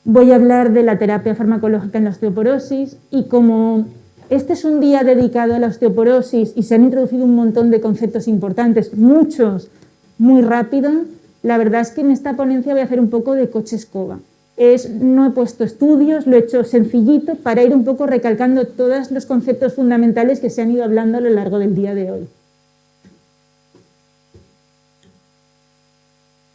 Voy a hablar de la terapia farmacológica en la osteoporosis y como este es un día dedicado a la osteoporosis y se han introducido un montón de conceptos importantes, muchos, muy rápido, la verdad es que en esta ponencia voy a hacer un poco de coche-escoba. No he puesto estudios, lo he hecho sencillito para ir un poco recalcando todos los conceptos fundamentales que se han ido hablando a lo largo del día de hoy.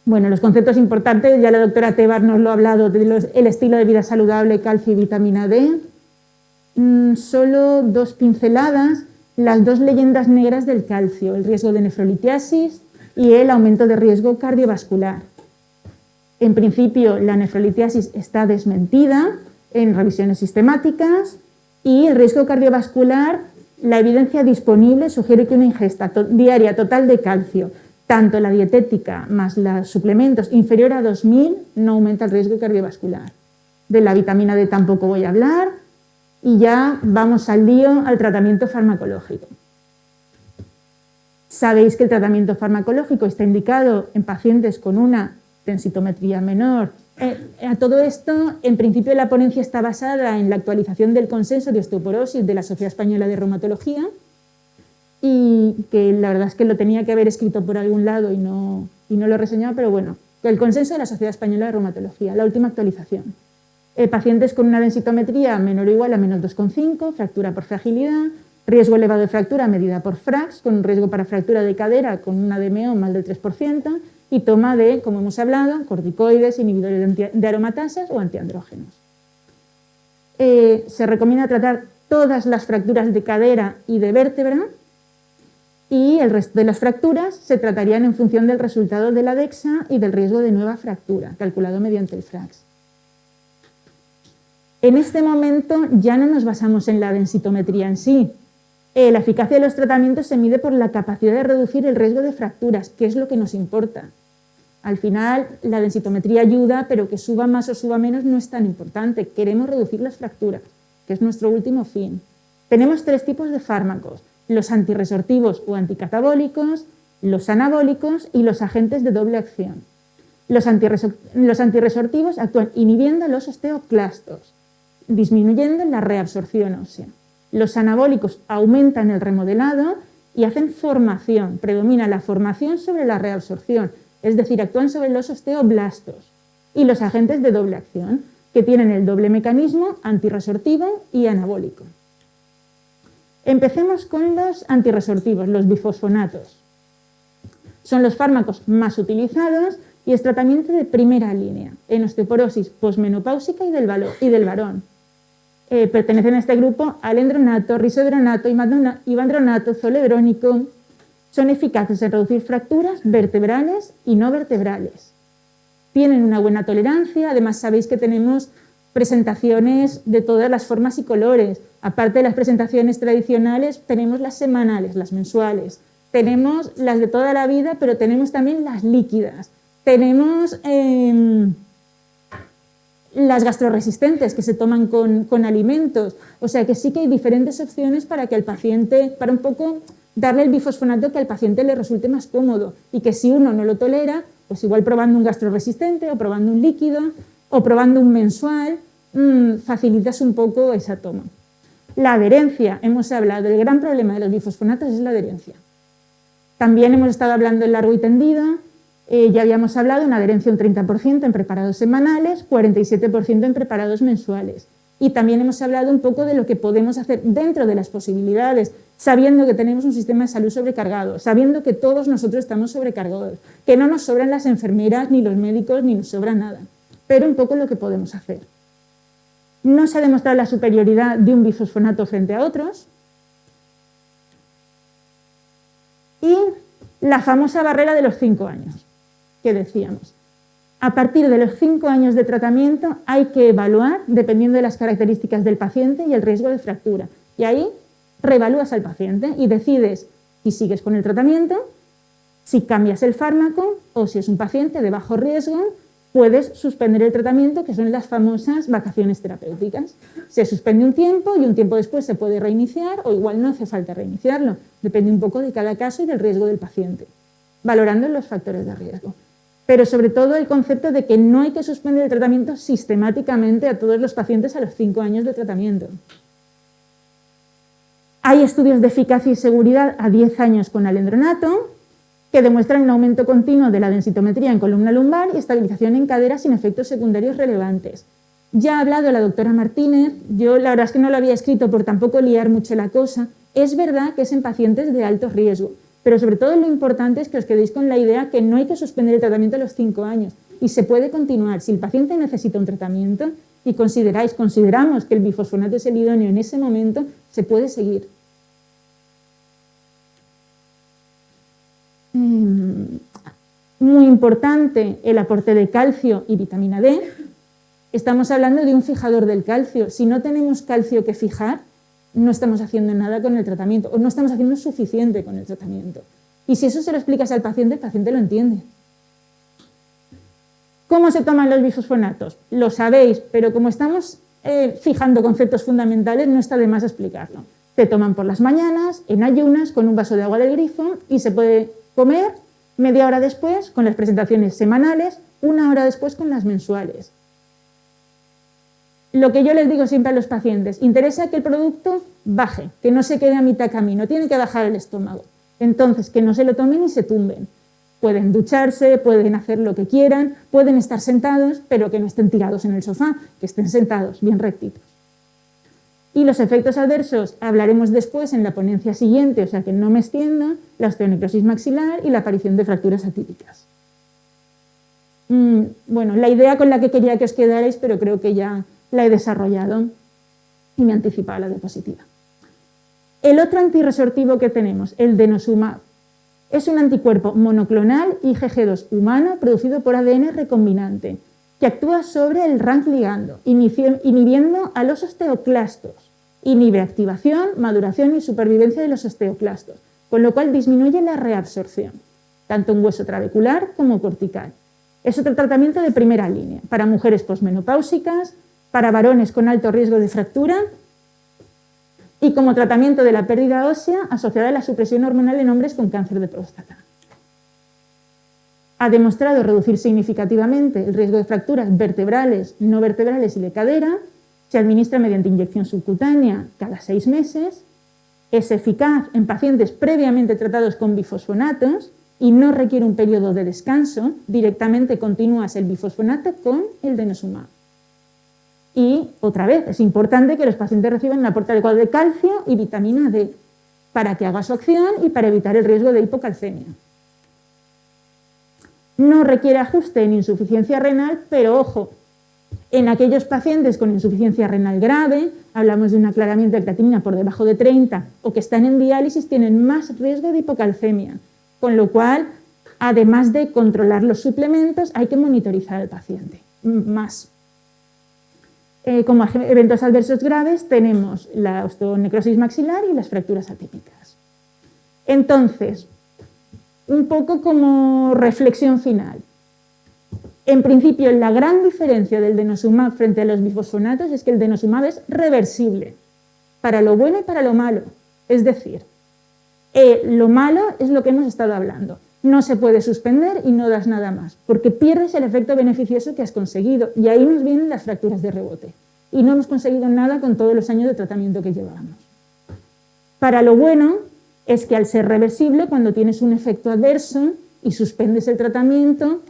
Bueno, los conceptos importantes, ya la doctora Tebar nos lo ha hablado, el estilo de vida saludable, calcio y vitamina D. Solo dos pinceladas, las dos leyendas negras del calcio, el riesgo de nefrolitiasis y el aumento de riesgo cardiovascular. En principio, la nefrolitiasis está desmentida en revisiones sistemáticas y el riesgo cardiovascular, la evidencia disponible sugiere que una ingesta diaria total de calcio, tanto la dietética más los suplementos inferior a 2000, no aumenta el riesgo cardiovascular. De la vitamina D tampoco voy a hablar y ya vamos al lío, al tratamiento farmacológico. Sabéis que el tratamiento farmacológico está indicado en pacientes con una densitometría menor. A todo esto, en principio la ponencia está basada en la actualización del consenso de osteoporosis de la Sociedad Española de Reumatología y que la verdad es que lo tenía que haber escrito por algún lado y no lo he reseñado, pero bueno, el consenso de la Sociedad Española de Reumatología, la última actualización. Pacientes con una densitometría menor o igual a menos 2,5, fractura por fragilidad, riesgo elevado de fractura medida por FRAX, con un riesgo para fractura de cadera con una DMO más del 3%, y toma de, como hemos hablado, corticoides, inhibidores de aromatasas o antiandrógenos. Se recomienda tratar todas las fracturas de cadera y de vértebra y el resto de las fracturas se tratarían en función del resultado de la DEXA y del riesgo de nueva fractura, calculado mediante el FRAX. En este momento ya no nos basamos en la densitometría en sí. La eficacia de los tratamientos se mide por la capacidad de reducir el riesgo de fracturas, que es lo que nos importa. Al final, la densitometría ayuda, pero que suba más o suba menos no es tan importante. Queremos reducir las fracturas, que es nuestro último fin. Tenemos tres tipos de fármacos: los antirresortivos o anticatabólicos, los anabólicos y los agentes de doble acción. Los antirresortivos actúan inhibiendo los osteoclastos, disminuyendo la reabsorción ósea. Los anabólicos aumentan el remodelado y hacen formación, predomina la formación sobre la reabsorción, es decir, actúan sobre los osteoblastos. Y los agentes de doble acción, que tienen el doble mecanismo antirresortivo y anabólico. Empecemos con los antirresortivos, los bifosfonatos. Son los fármacos más utilizados y es tratamiento de primera línea en osteoporosis posmenopáusica y del varón. Pertenecen a este grupo alendronato, risodronato, ivandronato, zoledrónico. Son eficaces en reducir fracturas vertebrales y no vertebrales. Tienen una buena tolerancia, además sabéis que tenemos presentaciones de todas las formas y colores. Aparte de las presentaciones tradicionales, tenemos las semanales, las mensuales. Tenemos las de toda la vida, pero tenemos también las líquidas. Tenemos las gastroresistentes que se toman con alimentos. O sea que sí que hay diferentes opciones para que al paciente, para un poco darle el bifosfonato que al paciente le resulte más cómodo y que si uno no lo tolera, pues igual probando un gastroresistente o probando un líquido o probando un mensual, facilitas un poco esa toma. La adherencia, hemos hablado, el gran problema de los bifosfonatos es la adherencia. También hemos estado hablando en largo y tendido, ya habíamos hablado de una adherencia un 30% en preparados semanales, 47% en preparados mensuales. Y también hemos hablado un poco de lo que podemos hacer dentro de las posibilidades, sabiendo que tenemos un sistema de salud sobrecargado, sabiendo que todos nosotros estamos sobrecargados, que no nos sobran las enfermeras, ni los médicos, ni nos sobra nada, pero un poco lo que podemos hacer. No se ha demostrado la superioridad de un bifosfonato frente a otros. Y la famosa barrera de los 5 años, que decíamos. A partir de los 5 años de tratamiento hay que evaluar, dependiendo de las características del paciente y el riesgo de fractura. Y ahí reevalúas al paciente y decides si sigues con el tratamiento, si cambias el fármaco o si es un paciente de bajo riesgo, puedes suspender el tratamiento, que son las famosas vacaciones terapéuticas. Se suspende un tiempo y un tiempo después se puede reiniciar o igual no hace falta reiniciarlo. Depende un poco de cada caso y del riesgo del paciente, valorando los factores de riesgo. pero sobre todo el concepto de que no hay que suspender el tratamiento sistemáticamente a todos los pacientes a los 5 años de tratamiento. Hay estudios de eficacia y seguridad a 10 años con alendronato que demuestran un aumento continuo de la densitometría en columna lumbar y estabilización en cadera sin efectos secundarios relevantes. Ya ha hablado la doctora Martínez, yo la verdad es que no lo había escrito por tampoco liar mucho la cosa. Es verdad que es en pacientes de alto riesgo, pero sobre todo lo importante es que os quedéis con la idea que no hay que suspender el tratamiento a los 5 años y se puede continuar. Si el paciente necesita un tratamiento y consideramos que el bifosfonato es el idóneo en ese momento, se puede seguir. Muy importante el aporte de calcio y vitamina D. Estamos hablando de un fijador del calcio. Si no tenemos calcio que fijar, no estamos haciendo nada con el tratamiento o no estamos haciendo suficiente con el tratamiento. Y si eso se lo explicas al paciente, el paciente lo entiende. ¿Cómo se toman los bifosfonatos? Lo sabéis, pero como estamos fijando conceptos fundamentales, no está de más explicarlo. Se toman por las mañanas, en ayunas, con un vaso de agua del grifo y se puede comer media hora después con las presentaciones semanales, 1 hora después con las mensuales. Lo que yo les digo siempre a los pacientes, interesa que el producto baje, que no se quede a mitad camino, tiene que bajar el estómago. Entonces, que no se lo tomen y se tumben. Pueden ducharse, pueden hacer lo que quieran, pueden estar sentados, pero que no estén tirados en el sofá, que estén sentados, bien rectitos. Y los efectos adversos hablaremos después en la ponencia siguiente, o sea que no me extiendo, la osteonecrosis maxilar y la aparición de fracturas atípicas. Bueno, la idea con la que quería que os quedarais, pero creo que ya la he desarrollado y me he anticipado a la diapositiva. El otro antirresortivo que tenemos, el denosumab, es un anticuerpo monoclonal IgG2 humano producido por ADN recombinante que actúa sobre el RANK ligando, inhibiendo a los osteoclastos. Inhibe activación, maduración y supervivencia de los osteoclastos, con lo cual disminuye la reabsorción, tanto en hueso trabecular como cortical. Es otro tratamiento de primera línea para mujeres posmenopáusicas, para varones con alto riesgo de fractura y como tratamiento de la pérdida ósea asociada a la supresión hormonal en hombres con cáncer de próstata. Ha demostrado reducir significativamente el riesgo de fracturas vertebrales, no vertebrales y de cadera. Se administra mediante inyección subcutánea cada 6 meses. Es eficaz en pacientes previamente tratados con bifosfonatos y no requiere un periodo de descanso. Directamente continúas el bifosfonato con el denosumab. Y, otra vez, es importante que los pacientes reciban un aporte adecuado de calcio y vitamina D para que haga su acción y para evitar el riesgo de hipocalcemia. No requiere ajuste en insuficiencia renal, pero ojo, en aquellos pacientes con insuficiencia renal grave, hablamos de un aclaramiento de creatinina por debajo de 30 o que están en diálisis, tienen más riesgo de hipocalcemia, con lo cual, además de controlar los suplementos, hay que monitorizar al paciente más. Como eventos adversos graves tenemos la osteonecrosis maxilar y las fracturas atípicas. Entonces, un poco como reflexión final. En principio, la gran diferencia del denosumab frente a los bifosfonatos es que el denosumab es reversible, para lo bueno y para lo malo. Es decir, lo malo es lo que hemos estado hablando. No se puede suspender y no das nada más, porque pierdes el efecto beneficioso que has conseguido y ahí nos vienen las fracturas de rebote. Y no hemos conseguido nada con todos los años de tratamiento que llevábamos. Para lo bueno es que al ser reversible, cuando tienes un efecto adverso y suspendes el tratamiento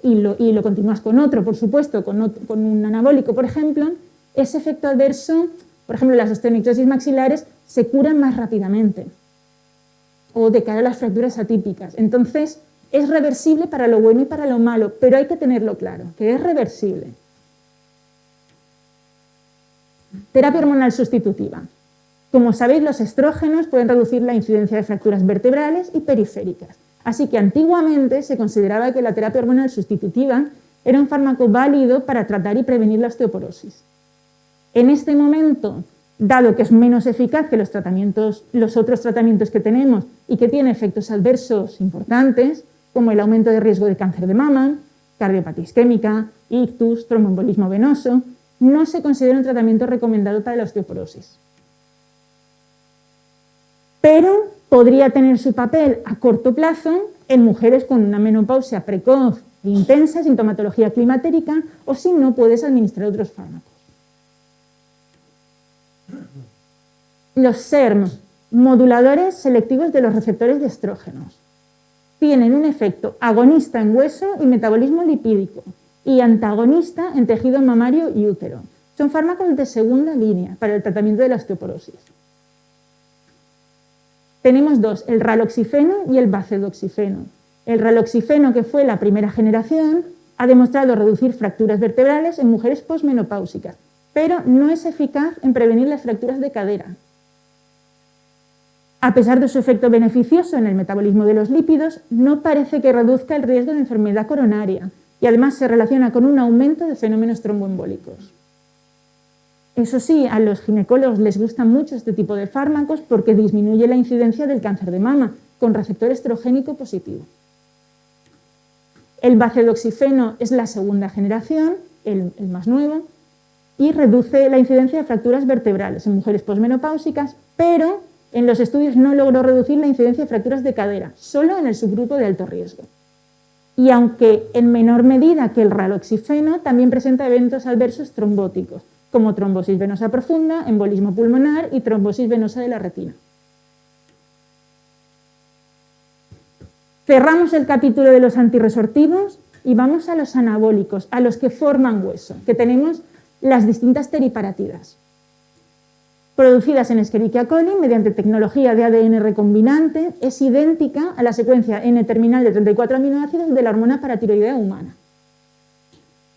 y lo continúas con otro, por supuesto, con un anabólico, por ejemplo, ese efecto adverso, por ejemplo, las osteonecrosis maxilares, se curan más rápidamente. O de cara a las fracturas atípicas. Entonces, es reversible para lo bueno y para lo malo, pero hay que tenerlo claro, que es reversible. Terapia hormonal sustitutiva. Como sabéis, los estrógenos pueden reducir la incidencia de fracturas vertebrales y periféricas. Así que antiguamente se consideraba que la terapia hormonal sustitutiva era un fármaco válido para tratar y prevenir la osteoporosis. En este momento, dado que es menos eficaz que los otros tratamientos que tenemos y que tiene efectos adversos importantes, como el aumento de riesgo de cáncer de mama, cardiopatía isquémica, ictus, tromboembolismo venoso, no se considera un tratamiento recomendado para la osteoporosis. Pero podría tener su papel a corto plazo en mujeres con una menopausia precoz intensa, sintomatología climatérica, o si no, puedes administrar otros fármacos. Los SERM, moduladores selectivos de los receptores de estrógenos, tienen un efecto agonista en hueso y metabolismo lipídico y antagonista en tejido mamario y útero. Son fármacos de segunda línea para el tratamiento de la osteoporosis. Tenemos dos, el raloxifeno y el bacedoxifeno. El raloxifeno, que fue la primera generación, ha demostrado reducir fracturas vertebrales en mujeres posmenopáusicas, pero no es eficaz en prevenir las fracturas de cadera. A pesar de su efecto beneficioso en el metabolismo de los lípidos, no parece que reduzca el riesgo de enfermedad coronaria y además se relaciona con un aumento de fenómenos tromboembólicos. Eso sí, a los ginecólogos les gusta mucho este tipo de fármacos porque disminuye la incidencia del cáncer de mama con receptor estrogénico positivo. El bacedoxifeno es la segunda generación, el más nuevo, y reduce la incidencia de fracturas vertebrales en mujeres posmenopáusicas, pero en los estudios no logró reducir la incidencia de fracturas de cadera, solo en el subgrupo de alto riesgo. Y aunque en menor medida que el raloxifeno, también presenta eventos adversos trombóticos, como trombosis venosa profunda, embolismo pulmonar y trombosis venosa de la retina. Cerramos el capítulo de los antirresortivos y vamos a los anabólicos, a los que forman hueso, que tenemos las distintas teriparatidas, producidas en Escherichia coli mediante tecnología de ADN recombinante, es idéntica a la secuencia N-terminal de 34 aminoácidos de la hormona paratiroidea humana.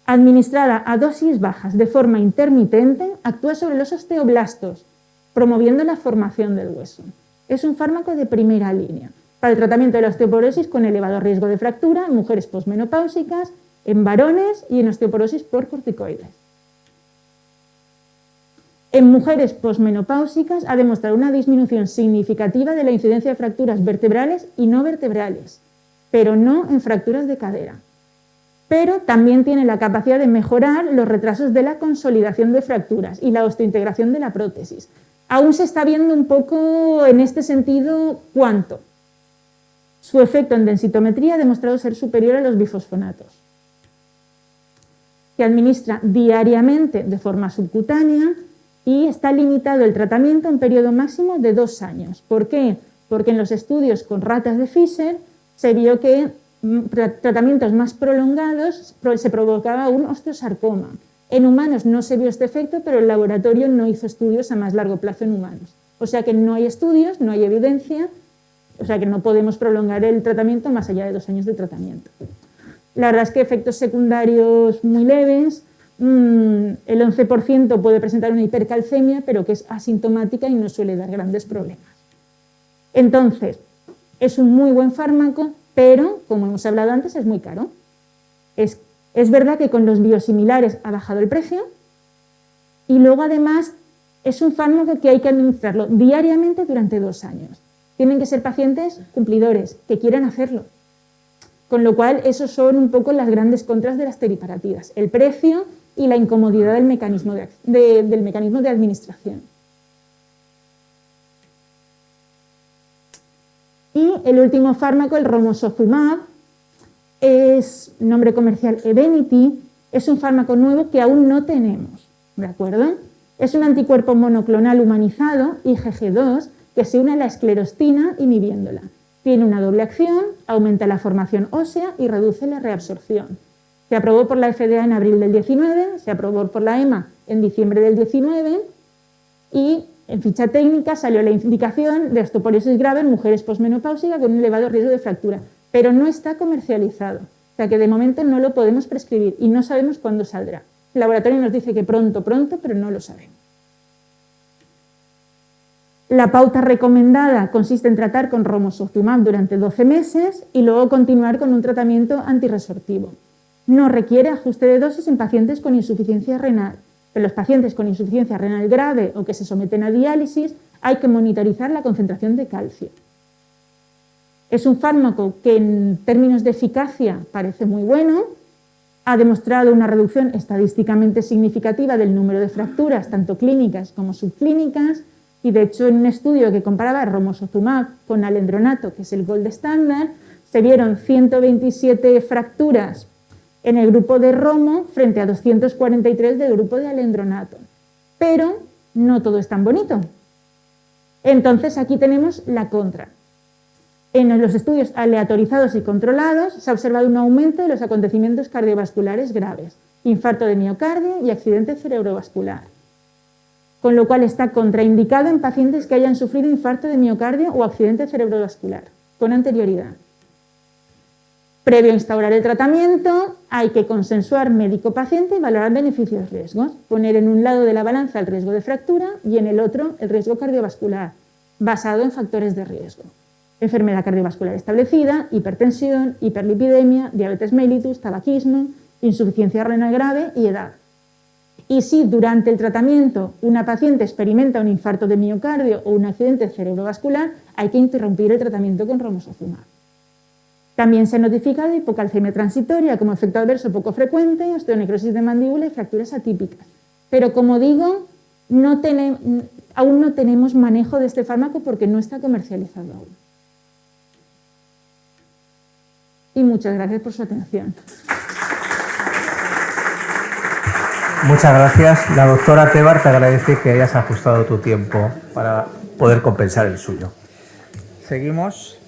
Administrada a dosis bajas de forma intermitente, actúa sobre los osteoblastos, promoviendo la formación del hueso. Es un fármaco de primera línea para el tratamiento de la osteoporosis con elevado riesgo de fractura en mujeres posmenopáusicas, en varones y en osteoporosis por corticoides. En mujeres posmenopáusicas ha demostrado una disminución significativa de la incidencia de fracturas vertebrales y no vertebrales, pero no en fracturas de cadera. Pero también tiene la capacidad de mejorar los retrasos de la consolidación de fracturas y la osteointegración de la prótesis. Aún se está viendo un poco en este sentido cuánto. Su efecto en densitometría ha demostrado ser superior a los bifosfonatos. Se administra diariamente de forma subcutánea y está limitado el tratamiento a un periodo máximo de 2 años. ¿Por qué? Porque en los estudios con ratas de Fischer se vio que tratamientos más prolongados se provocaba un osteosarcoma. En humanos no se vio este efecto, pero el laboratorio no hizo estudios a más largo plazo en humanos. O sea que no hay estudios, no hay evidencia, o sea que no podemos prolongar el tratamiento más allá de 2 años de tratamiento. La verdad es que efectos secundarios muy leves, el 11% puede presentar una hipercalcemia, pero que es asintomática y no suele dar grandes problemas. Entonces, es un muy buen fármaco, pero, como hemos hablado antes, es muy caro. Es verdad que con los biosimilares ha bajado el precio y luego, además, es un fármaco que hay que administrarlo diariamente durante 2 años. Tienen que ser pacientes cumplidores, que quieran hacerlo. Con lo cual, esos son un poco las grandes contras de las teriparatidas, el precio y la incomodidad del mecanismo de administración. Y el último fármaco, el romosozumab, es nombre comercial Evenity, es un fármaco nuevo que aún no tenemos, ¿de acuerdo? Es un anticuerpo monoclonal humanizado, IgG2, que se une a la esclerostina inhibiéndola. Tiene una doble acción, aumenta la formación ósea y reduce la reabsorción. Se aprobó por la FDA en abril del 19, se aprobó por la EMA en diciembre del 19 y en ficha técnica salió la indicación de osteoporosis grave en mujeres posmenopáusicas con un elevado riesgo de fractura, pero no está comercializado, o sea que de momento no lo podemos prescribir y no sabemos cuándo saldrá. El laboratorio nos dice que pronto, pero no lo sabemos. La pauta recomendada consiste en tratar con romosozumab durante 12 meses y luego continuar con un tratamiento antirresortivo. No requiere ajuste de dosis en pacientes con insuficiencia renal. En los pacientes con insuficiencia renal grave o que se someten a diálisis hay que monitorizar la concentración de calcio. Es un fármaco que en términos de eficacia parece muy bueno, ha demostrado una reducción estadísticamente significativa del número de fracturas, tanto clínicas como subclínicas, y de hecho en un estudio que comparaba romosozumab con alendronato, que es el gold standard, se vieron 127 fracturas en el grupo de romo frente a 243 del grupo de alendronato. Pero no todo es tan bonito. Entonces aquí tenemos la contra. En los estudios aleatorizados y controlados se ha observado un aumento de los acontecimientos cardiovasculares graves, infarto de miocardio y accidente cerebrovascular, con lo cual está contraindicado en pacientes que hayan sufrido infarto de miocardio o accidente cerebrovascular con anterioridad. Previo a instaurar el tratamiento, hay que consensuar médico-paciente y valorar beneficios-riesgos, poner en un lado de la balanza el riesgo de fractura y en el otro el riesgo cardiovascular, basado en factores de riesgo. Enfermedad cardiovascular establecida, hipertensión, hiperlipidemia, diabetes mellitus, tabaquismo, insuficiencia renal grave y edad. Y si durante el tratamiento una paciente experimenta un infarto de miocardio o un accidente cerebrovascular, hay que interrumpir el tratamiento con romosozumab. También se ha notificado hipocalcemia transitoria como efecto adverso poco frecuente, osteonecrosis de mandíbula y fracturas atípicas. Pero como digo, aún no tenemos manejo de este fármaco porque no está comercializado aún. Y muchas gracias por su atención. Muchas gracias. La doctora Tebar te agradece que hayas ajustado tu tiempo para poder compensar el suyo. Seguimos.